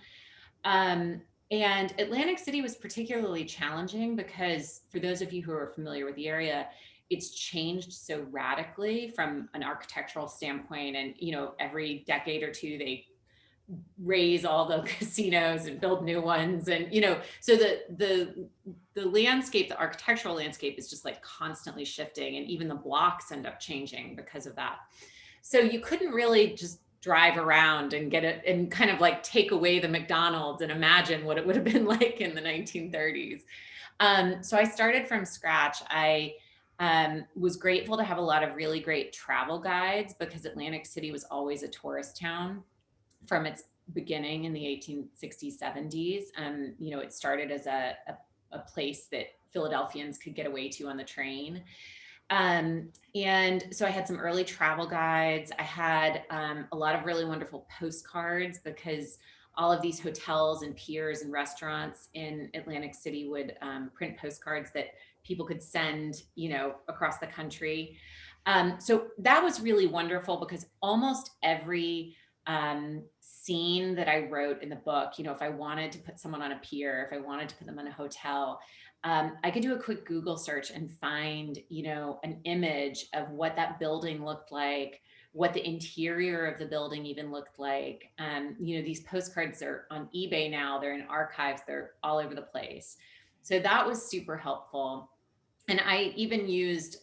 And Atlantic City was particularly challenging because, for those of you who are familiar with the area, it's changed so radically from an architectural standpoint. And, you know, every decade or two, they raise all the casinos and build new ones. And, you know, so the landscape, the architectural landscape is just like constantly shifting. And even the blocks end up changing because of that. So you couldn't really just drive around and get it and kind of like take away the McDonald's and imagine what it would have been like in the 1930s. So I started from scratch. I was grateful to have a lot of really great travel guides, because Atlantic City was always a tourist town from its beginning in the 1860s, 70s. You know, it started as a place that Philadelphians could get away to on the train. And so I had some early travel guides. I had a lot of really wonderful postcards, because all of these hotels and piers and restaurants in Atlantic City would print postcards that people could send, you know, across the country. So that was really wonderful, because almost every scene that I wrote in the book, you know, if I wanted to put someone on a pier, if I wanted to put them in a hotel, I could do a quick Google search and find, you know, an image of what that building looked like what the interior of the building even looked like. You know, these postcards are on eBay now, they're in archives, they're all over the place. So that was super helpful. And I even used,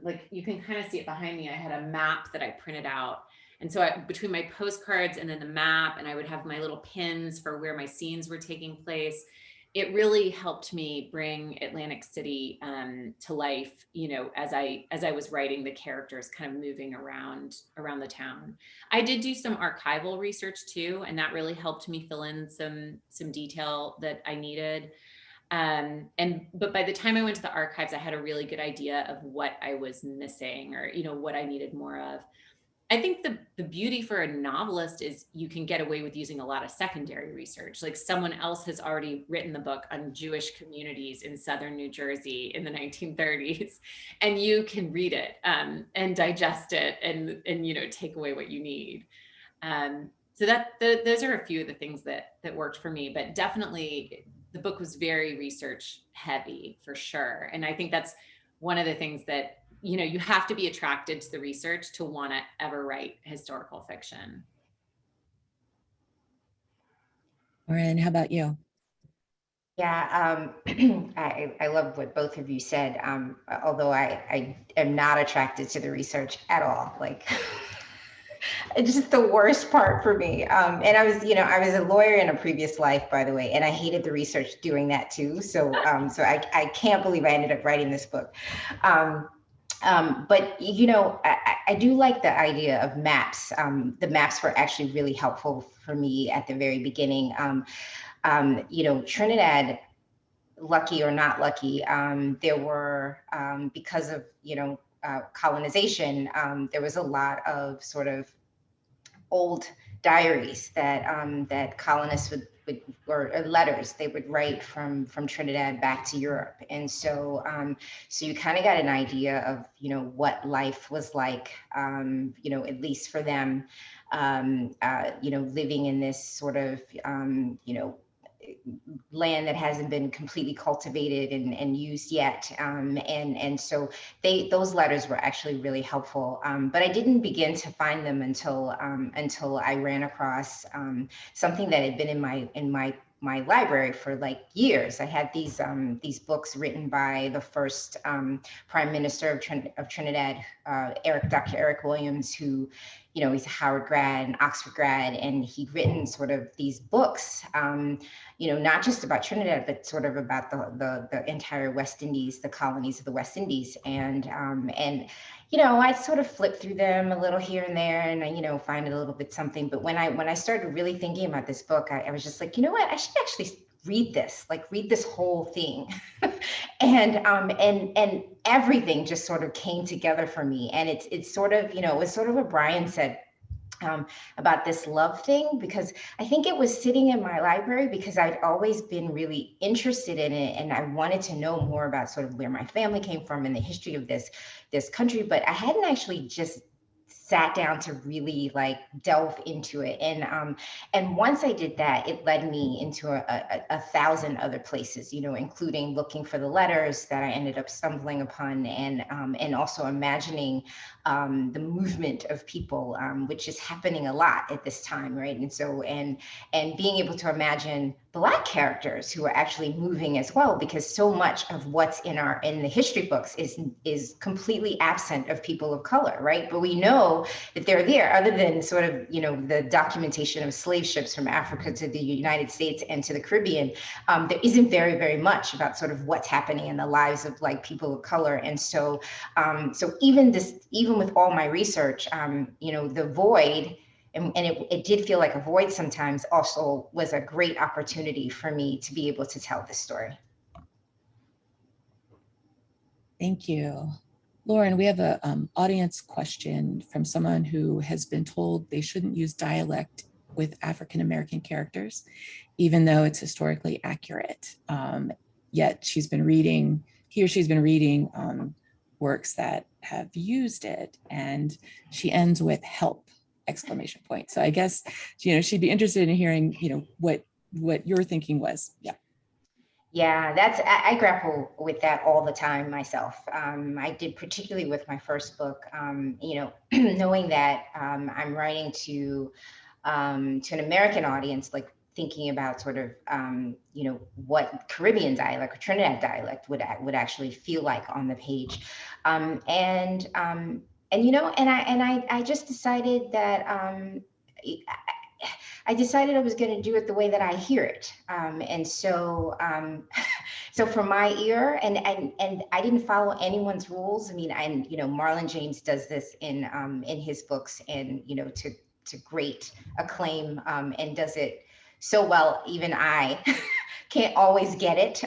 like you can kind of see it behind me, I had a map that I printed out. And so between my postcards and then the map, and I would have my little pins for where my scenes were taking place, it really helped me bring Atlantic City to life, you know, as I was writing the characters kind of moving around the town. I did do some archival research too, and that really helped me fill in some detail that I needed. But by the time I went to the archives, I had a really good idea of what I was missing, or, you know, what I needed more of. I think the beauty for a novelist is you can get away with using a lot of secondary research. Like someone else has already written the book on Jewish communities in Southern New Jersey in the 1930s, and you can read it and digest it and, you know, take away what you need. So those are a few of the things that worked for me, but definitely the book was very research heavy for sure. And I think that's one of the things that, you know, you have to be attracted to the research to want to ever write historical fiction. Lauren, how about you? Yeah, I love what both of you said, although I am not attracted to the research at all. Like, it's just the worst part for me. And I was, you know, I was a lawyer in a previous life, by the way, and I hated the research doing that too. So, so I can't believe I ended up writing this book. But, you know, I do like the idea of maps. The maps were actually really helpful for me at the very beginning. You know, Trinidad, lucky or not lucky, there were, because of, you know, colonization, there was a lot of sort of old diaries that that colonists would or letters they would write from Trinidad back to Europe, and so so you kind of got an idea of, you know, what life was like, you know, at least for them, you know, living in this sort of you know, land that hasn't been completely cultivated and used yet. And so those letters were actually really helpful. But I didn't begin to find them until I ran across something that had been in my library for like years. I had these books written by the first Prime Minister of Trinidad, Dr. Eric Williams, who, you know, he's a Howard grad and Oxford grad, and he'd written sort of these books, you know, not just about Trinidad, but sort of about the entire West Indies, the colonies of the West Indies. And you know, I sort of flip through them a little here and there, and I, you know, find a little bit something. But when I started really thinking about this book, I was just like, you know what, I should actually read this, like read this whole thing. And everything just sort of came together for me. And it's sort of, you know, it was sort of what Brian said about this love thing, because I think it was sitting in my library because I'd always been really interested in it, and I wanted to know more about sort of where my family came from and the history of this country, but I hadn't actually just sat down to really like delve into it. And once I did that, it led me into a thousand other places, you know, including looking for the letters that I ended up stumbling upon, and also imagining the movement of people, which is happening a lot at this time, right? And so, and being able to imagine Black characters who are actually moving as well, because so much of what's in the history books is completely absent of people of color, right? But we know that they're there, other than sort of, you know, the documentation of slave ships from Africa to the United States and to the Caribbean. There isn't very, very much about sort of what's happening in the lives of like people of color. And so, so even with all my research, you know, the void, and it did feel like a void sometimes, also was a great opportunity for me to be able to tell this story. Thank you. Lauren, we have a audience question from someone who has been told they shouldn't use dialect with African-American characters, even though it's historically accurate. Yet he or she's been reading works that have used it, and she ends with "help!" exclamation point. So I guess, you know, she'd be interested in hearing, you know, what your thinking was. Yeah. Yeah, I grapple with that all the time myself. I did particularly with my first book, knowing that I'm writing to an American audience, like thinking about sort of, what Caribbean dialect or Trinidad dialect would actually feel like on the page. Um, and, um, I just decided that, I decided I was going to do it the way that I hear it. So for my ear, and I didn't follow anyone's rules. I mean, Marlon James does this in his books, and to great acclaim, and does it so well. Even I can't always get it,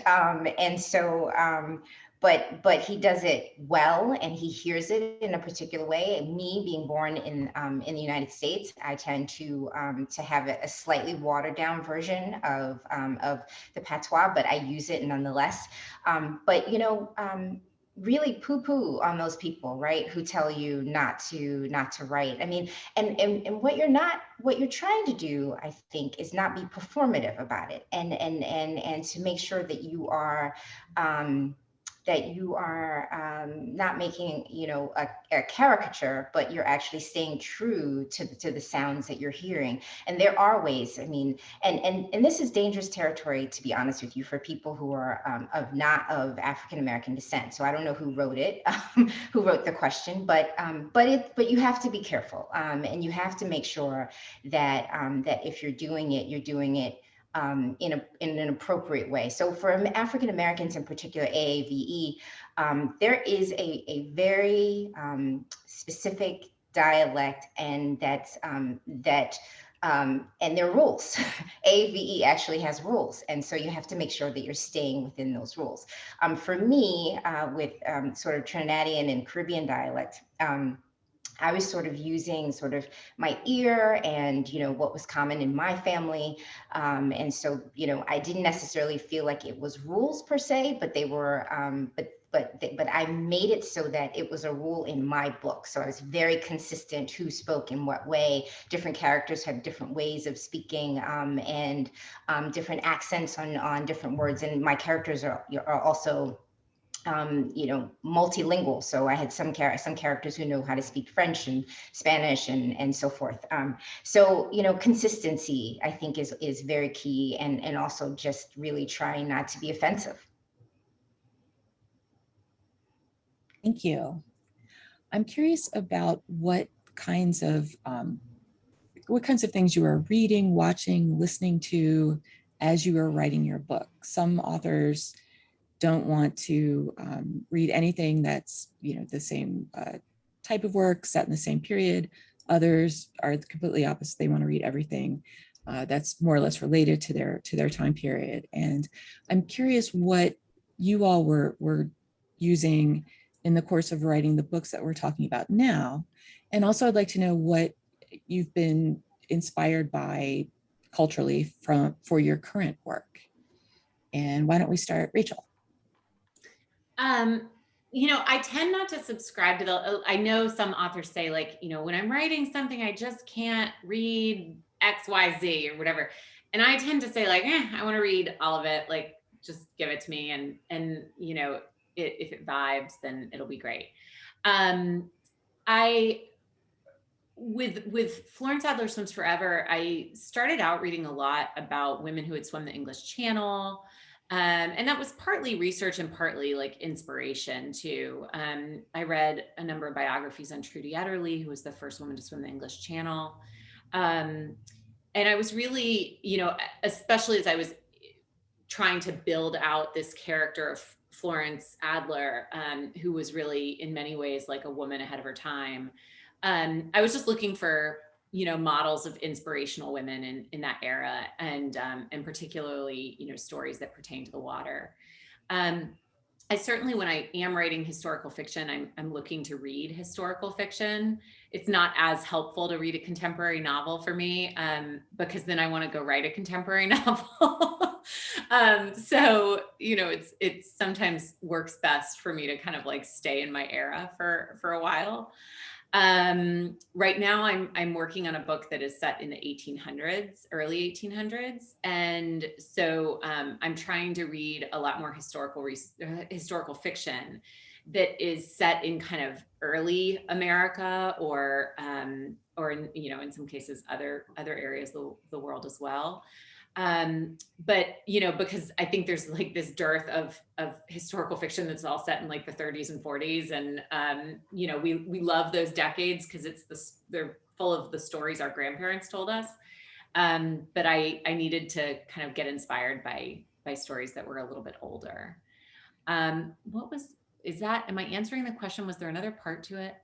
but he does it well, and he hears it in a particular way. Me being born in the United States, I tend to have a slightly watered down version of the patois, but I use it nonetheless. Really poo-poo on those people, right, who tell you not to write. I mean, and what you're trying to do, I think, is not be performative about it, and to make sure that you are not making a caricature, but you're actually staying true to the sounds that you're hearing. And there are ways, I mean, and this is dangerous territory, to be honest with you, for people who are not of African American descent. So I don't know who wrote it, who wrote the question, but you have to be careful, and you have to make sure that that if you're doing it in an appropriate way. So for African Americans in particular, AAVE, there is a very specific dialect, and and there are rules. AAVE actually has rules, and so you have to make sure that you're staying within those rules. For me, with sort of Trinidadian and Caribbean dialect, I was sort of using sort of my ear and, what was common in my family. And so, I didn't necessarily feel like it was rules per se, but they were, but I made it so that it was a rule in my book. So I was very consistent who spoke in what way. Different characters have different ways of speaking, and different accents on different words. And my characters are also multilingual. So I had some characters who know how to speak French and Spanish and so forth. So, consistency, I think, is very key, and also just really trying not to be offensive. Thank you. I'm curious about what kinds of things you are reading, watching, listening to as you are writing your book. Some authors don't want to read anything that's the same type of work set in the same period. Others are completely opposite. They want to read everything that's more or less related to their time period. And I'm curious what you all were using in the course of writing the books that we're talking about now. And also I'd like to know what you've been inspired by culturally for your current work. And why don't we start, Rachel? I tend not to subscribe to I know some authors say, like, when I'm writing something, I just can't read X, Y, Z or whatever. And I tend to say, like, I want to read all of it. Like, just give it to me. And if it vibes, then it'll be great. With Florence Adler Swims Forever, I started out reading a lot about women who had swum the English Channel. And that was partly research and partly like inspiration too. I read a number of biographies on Trudy Etterly, who was the first woman to swim the English Channel. And I was really, especially as I was trying to build out this character of Florence Adler, who was really in many ways like a woman ahead of her time. I was just looking for models of inspirational women in that era, and particularly stories that pertain to the water. I certainly, when I am writing historical fiction, I'm looking to read historical fiction. It's not as helpful to read a contemporary novel for me, because then I want to go write a contemporary novel. So it's sometimes works best for me to kind of like stay in my era for a while. Right now I'm working on a book that is set in the 1800s, early 1800s. And so I'm trying to read a lot more historical fiction that is set in kind of early America, or in, in some cases other areas of the world as well. But because I think there's like this dearth of historical fiction that's all set in like the 30s and 40s, and we love those decades because they're full of the stories our grandparents told us. But I needed to kind of get inspired by stories that were a little bit older. Am I answering the question? Was there another part to it?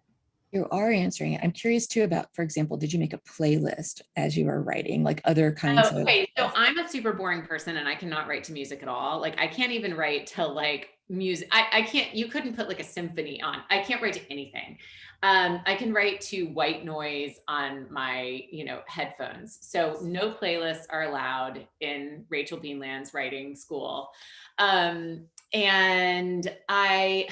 You are answering it. I'm curious too about, for example, did you make a playlist as you were writing, like other kinds of? Okay, so I'm a super boring person and I cannot write to music at all. Like I can't even write to like music. I can't, you couldn't put like a symphony on. I can't write to anything. I can write to white noise on my, headphones. So no playlists are allowed in Rachel Beanland's writing school. And I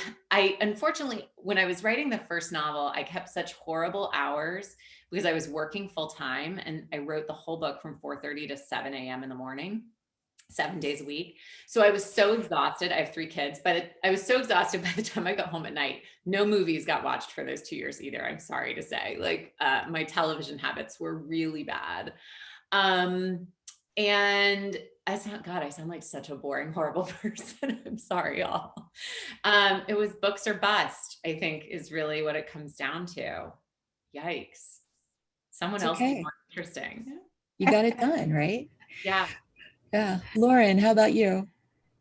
unfortunately, when I was writing the first novel, I kept such horrible hours because I was working full time, and I wrote the whole book from 4:30 to 7 a.m. in the morning, 7 days a week. So I was so exhausted. I have 3 kids, but I was so exhausted by the time I got home at night. No movies got watched for those 2 years either. I'm sorry to say, like my television habits were really bad. And I sound like such a boring, horrible person. I'm sorry, y'all. It was books or bust, I think, is really what it comes down to. Yikes. Someone else is more interesting. You got it done, right? Yeah. Yeah. Lauren, how about you?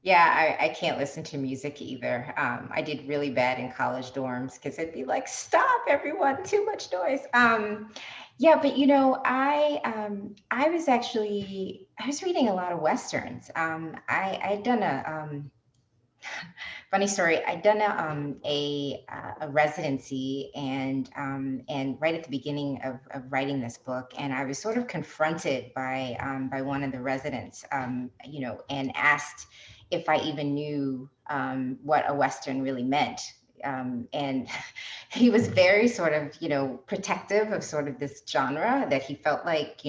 Yeah, I can't listen to music either. I did really bad in college dorms because it'd be like, stop, everyone, too much noise. Yeah, but I was reading a lot of Westerns. I'd done a funny story. I'd done a residency, and right at the beginning of writing this book, and I was sort of confronted by one of the residents, and asked if I even knew what a Western really meant. And he was very sort of, protective of sort of this genre that he felt like,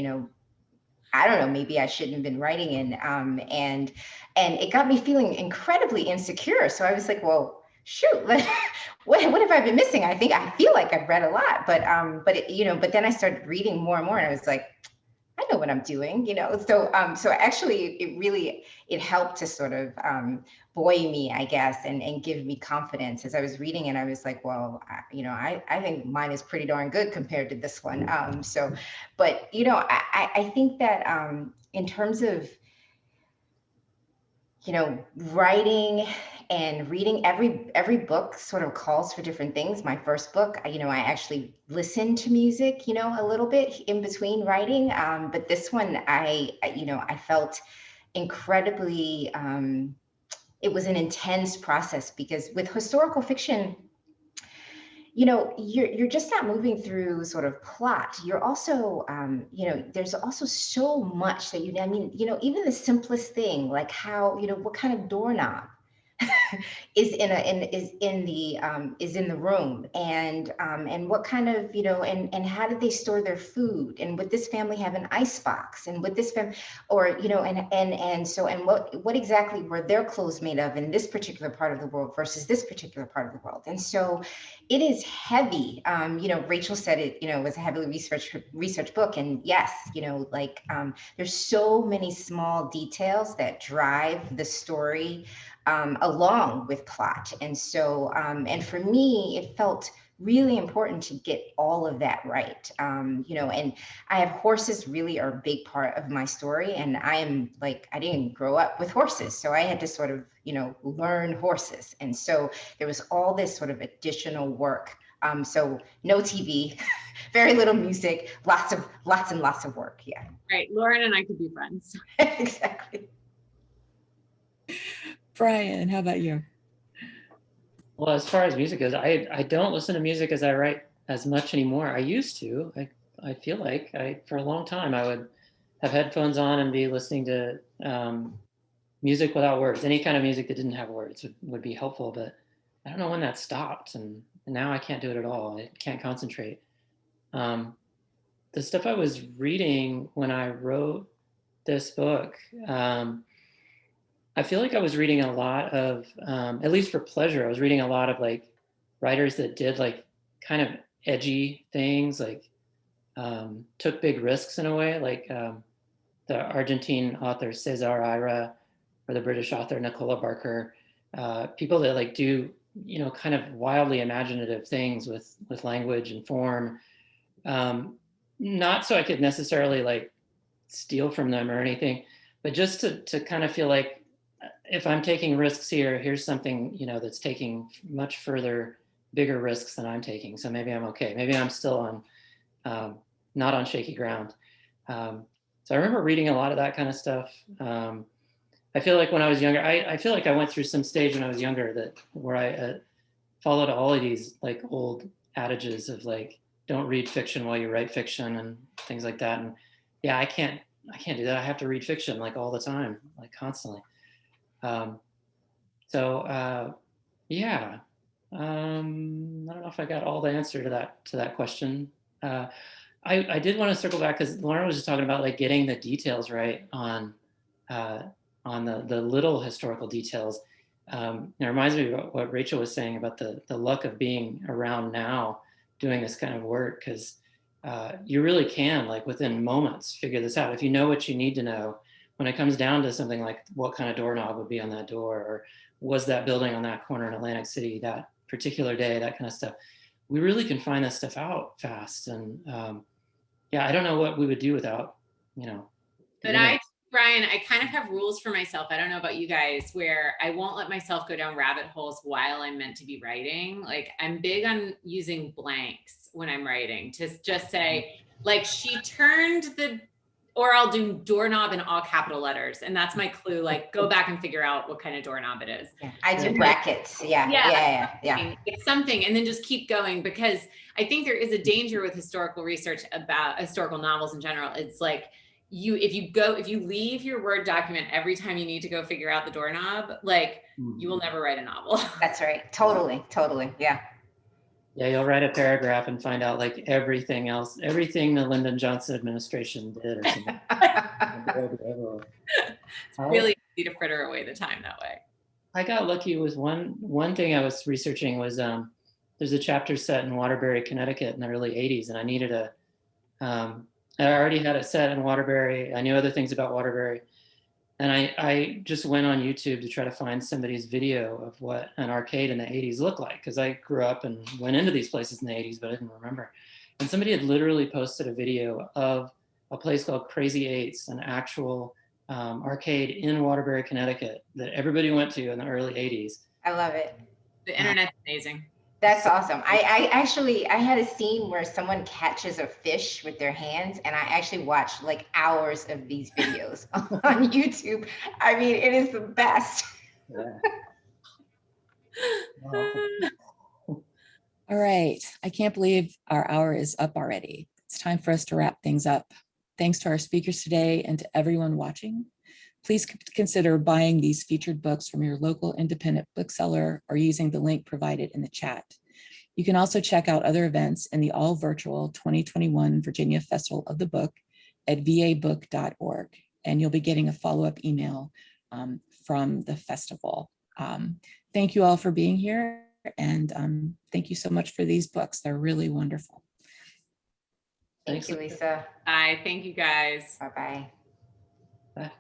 I don't know, maybe I shouldn't have been writing in. And it got me feeling incredibly insecure. So I was like, well, shoot, what have I been missing? I feel like I've read a lot, but then I started reading more and more, and I was like, I know what I'm doing, So actually, it helped to sort of buoy me, I guess, and give me confidence as I was reading. And I was like, well, I think mine is pretty darn good compared to this one. But I think that in terms of writing and reading, every book sort of calls for different things. My first book, I actually listened to music, a little bit in between writing. But this one, I felt incredibly, it was an intense process, because with historical fiction, you're just not moving through sort of plot. You're also, there's also so much that even the simplest thing, like how, what kind of doorknob is in the room, and what kind of, and how did they store their food, and would this family have an ice box, and would this family, or and what exactly were their clothes made of in this particular part of the world versus this particular part of the world. And so it is heavy. Rachel said it, was a heavily research book, and yes, there's so many small details that drive the story along with plot. And so, and for me, it felt really important to get all of that right. And I have horses really are a big part of my story. And I didn't grow up with horses. So I had to sort of, learn horses. And so there was all this sort of additional work. So no TV, very little music, lots and lots of work. Yeah. Right. Lauren and I could be friends. Exactly. Brian, how about you? Well, as far as music goes, I don't listen to music as I write as much anymore. I used to. I feel like for a long time I would have headphones on and be listening to music without words. Any kind of music that didn't have words would be helpful, but I don't know when that stopped. And And now I can't do it at all. I can't concentrate. The stuff I was reading when I wrote this book, I feel like I was reading a lot of, at least for pleasure, I was reading a lot of like writers that did like kind of edgy things, like took big risks in a way, like the Argentine author Cesar Ira or the British author Nicola Barker, people that like do, you know, kind of wildly imaginative things with language and form. Not so I could necessarily like steal from them or anything, but just to kind of feel like if I'm taking risks here, here's something, you know, that's taking much further, bigger risks than I'm taking. So maybe I'm okay. Maybe I'm still on, not on shaky ground. So I remember reading a lot of that kind of stuff. I feel like when I was younger, I feel like I went through some stage when I was younger where I followed all of these like old adages of like, don't read fiction while you write fiction and things like that. And yeah, I can't do that. I have to read fiction like all the time, like constantly. Yeah, I don't know if I got all the answer to that question. I did want to circle back because Lauren was just talking about like getting the details right on the little historical details. It reminds me of what Rachel was saying about the luck of being around now doing this kind of work, because you really can, like within moments, figure this out. If you know what you need to know, when it comes down to something like what kind of doorknob would be on that door, or was that building on that corner in Atlantic City that particular day, that kind of stuff, we really can find that stuff out fast. And yeah, I don't know what we would do without, you know. But Brian, I kind of have rules for myself. I don't know about you guys, where I won't let myself go down rabbit holes while I'm meant to be writing. Like I'm big on using blanks when I'm writing to just say, like, she turned or I'll do doorknob in all capital letters. And that's my clue. Like, go back and figure out what kind of doorknob it is. Yeah, I do brackets. Yeah. It's something, and then just keep going, because I think there is a danger with historical research about historical novels in general. It's like, if you leave your Word document every time you need to go figure out the doorknob, like you will never write a novel. That's right. Totally. Yeah. Yeah, you'll write a paragraph and find out like everything else, everything the Lyndon Johnson administration did or something. It's really easy to fritter away the time that way. I got lucky with one thing I was researching was there's a chapter set in Waterbury, Connecticut in the early 80s, and I needed I already had it set in Waterbury. I knew other things about Waterbury. And I just went on YouTube to try to find somebody's video of what an arcade in the 80s looked like, because I grew up and went into these places in the 80s, but I didn't remember. And somebody had literally posted a video of a place called Crazy Eights, an actual arcade in Waterbury, Connecticut that everybody went to in the early 80s. I love it. The internet's amazing. That's awesome. I had a scene where someone catches a fish with their hands, and I actually watched like hours of these videos on YouTube. I mean, it is the best. Yeah. All right. I can't believe our hour is up already. It's time for us to wrap things up. Thanks to our speakers today and to everyone watching. Please consider buying these featured books from your local independent bookseller or using the link provided in the chat. You can also check out other events in the all virtual 2021 Virginia Festival of the Book at vabook.org, and you'll be getting a follow-up email from the festival. Thank you all for being here, and thank you so much for these books. They're really wonderful. Thank you, Lisa. Bye. Thank you, guys. Bye-bye. Bye.